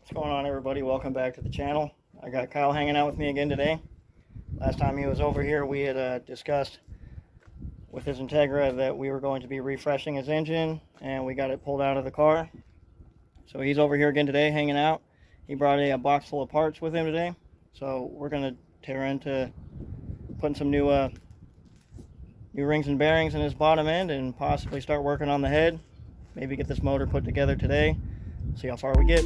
What's going on, everybody? Welcome back to the channel. I got Kyle hanging out with me again today. Last time he was over here, we had discussed with his Integra that we were going to be refreshing his engine, and we got it pulled out of the car. So he's over here again today hanging out. He brought a box full of parts with him today. So we're going to tear into putting some new rings and bearings in his bottom end and possibly start working on the head. Maybe get this motor put together today. See how far we get.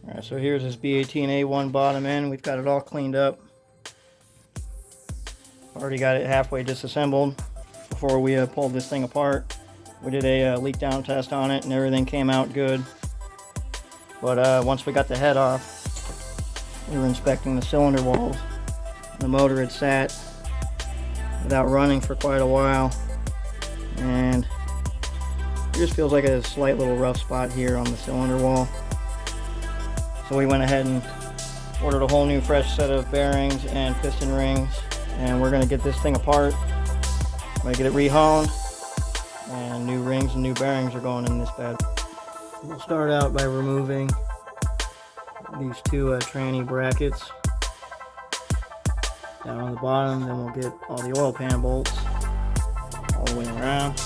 Alright, so here's his B18A1 bottom end. We've got it all cleaned up. Already got it halfway disassembled before we pulled this thing apart. We did a leak down test on it and everything came out good. But once we got the head off, we were inspecting the cylinder walls. The motor had sat without running for quite a while, and it just feels like a slight little rough spot here on the cylinder wall. So we went ahead and ordered a whole new fresh set of bearings and piston rings, and we're going to get this thing apart. I'm going to get it re-honed, and new rings and new bearings are going in this bed. We'll start out by removing these two tranny brackets down on the bottom. Then we'll get all the oil pan bolts all the way around.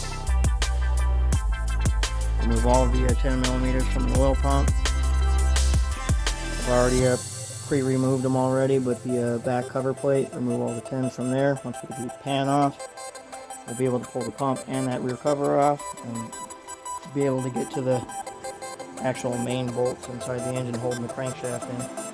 Remove all of the 10 millimeters from the oil pump. I've already pre-removed them already, but the back cover plate, remove all the 10s from there. Once we get the pan off, we'll be able to pull the pump and that rear cover off and be able to get to the actual main bolts inside the engine holding the crankshaft in.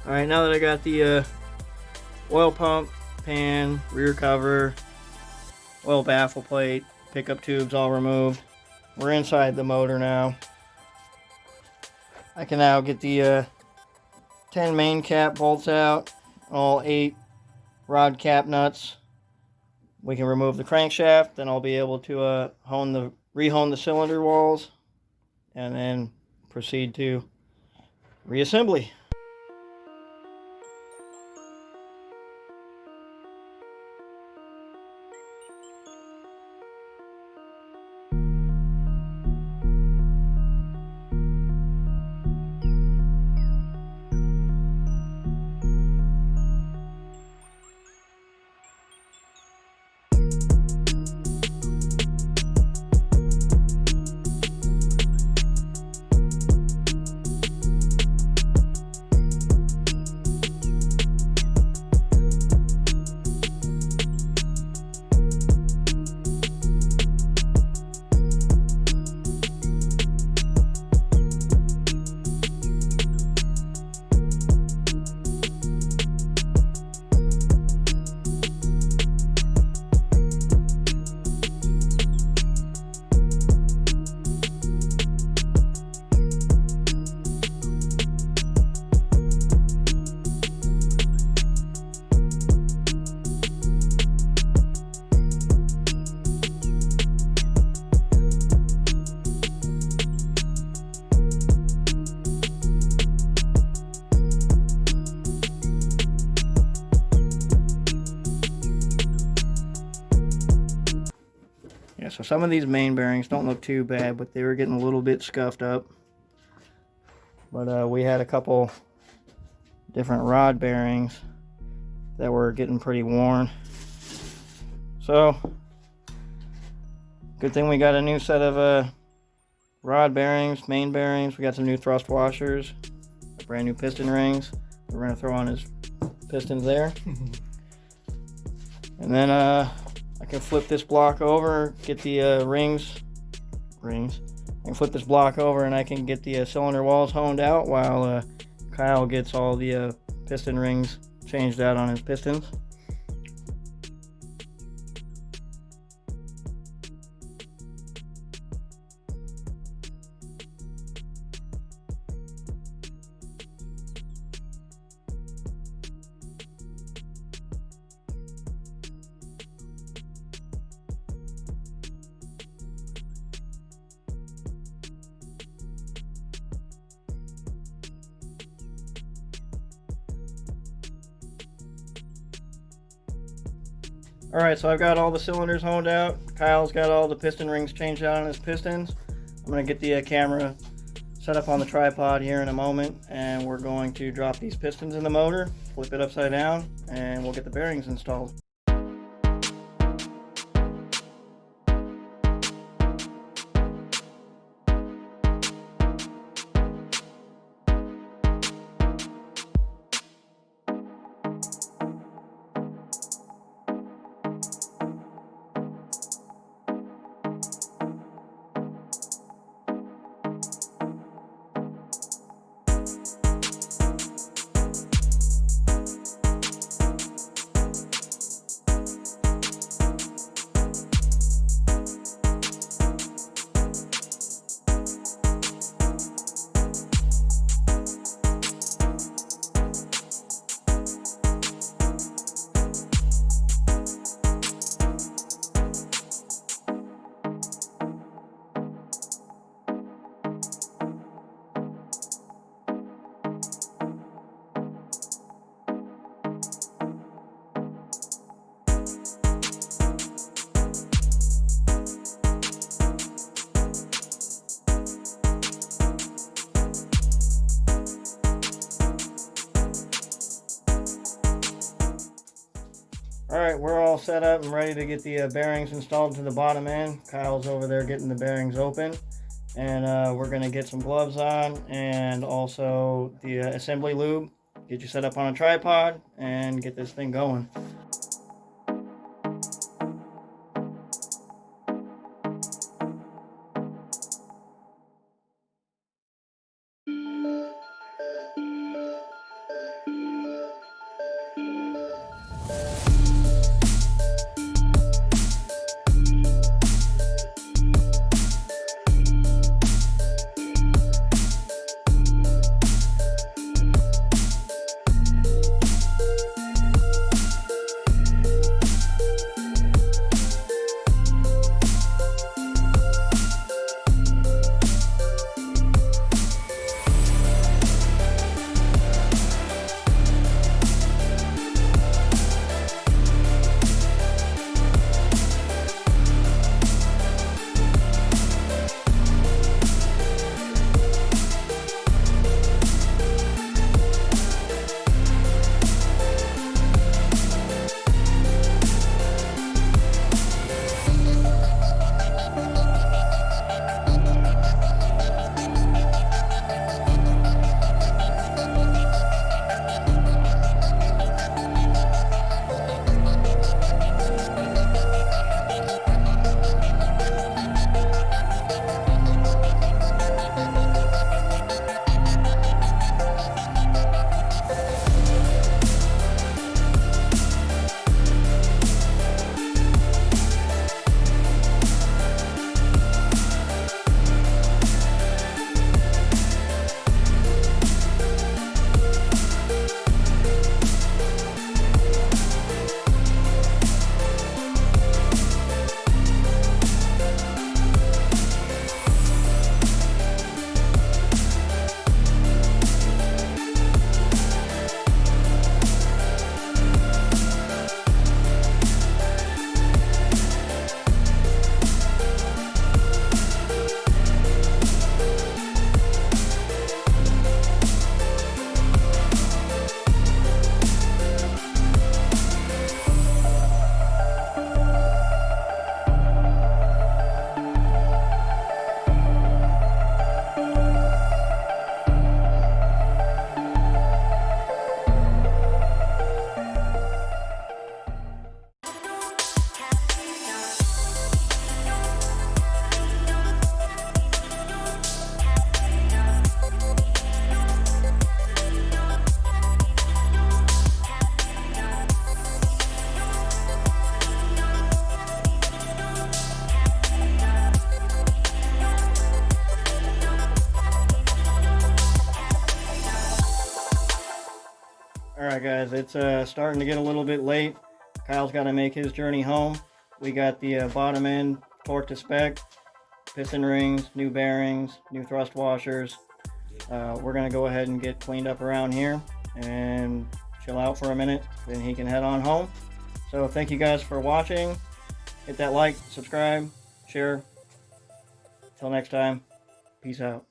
Alright, now that I got the oil pump, pan, rear cover, oil baffle plate, pickup tubes all removed, we're inside the motor now. I can now get the 10 main cap bolts out, all 8 rod cap nuts. We can remove the crankshaft, then I'll be able to re-hone the cylinder walls, and then proceed to reassembly. So some of these main bearings don't look too bad, but they were getting a little bit scuffed up. But we had a couple different rod bearings that were getting pretty worn. So good thing we got a new set of rod bearings, main bearings. We got some new thrust washers, brand new piston rings. We're going to throw on his pistons there. And then I can flip this block over, get the rings. I can flip this block over and I can get the cylinder walls honed out while Kyle gets all the piston rings changed out on his pistons. Alright, so I've got all the cylinders honed out. Kyle's got all the piston rings changed out on his pistons. I'm going to get the camera set up on the tripod here in a moment, and we're going to drop these pistons in the motor, flip it upside down, and we'll get the bearings installed. Alright, we're all set up and ready to get the bearings installed to the bottom end. Kyle's over there getting the bearings open. And we're going to get some gloves on and also the assembly lube. Get you set up on a tripod and get this thing going. Alright guys, it's starting to get a little bit late. Kyle's got to make his journey home. We got the bottom end torqued to spec, piston rings, new bearings, new thrust washers. We're going to go ahead and get cleaned up around here and chill out for a minute, then he can head on home. So thank you guys for watching. Hit that like, subscribe, share. Till next time, peace out.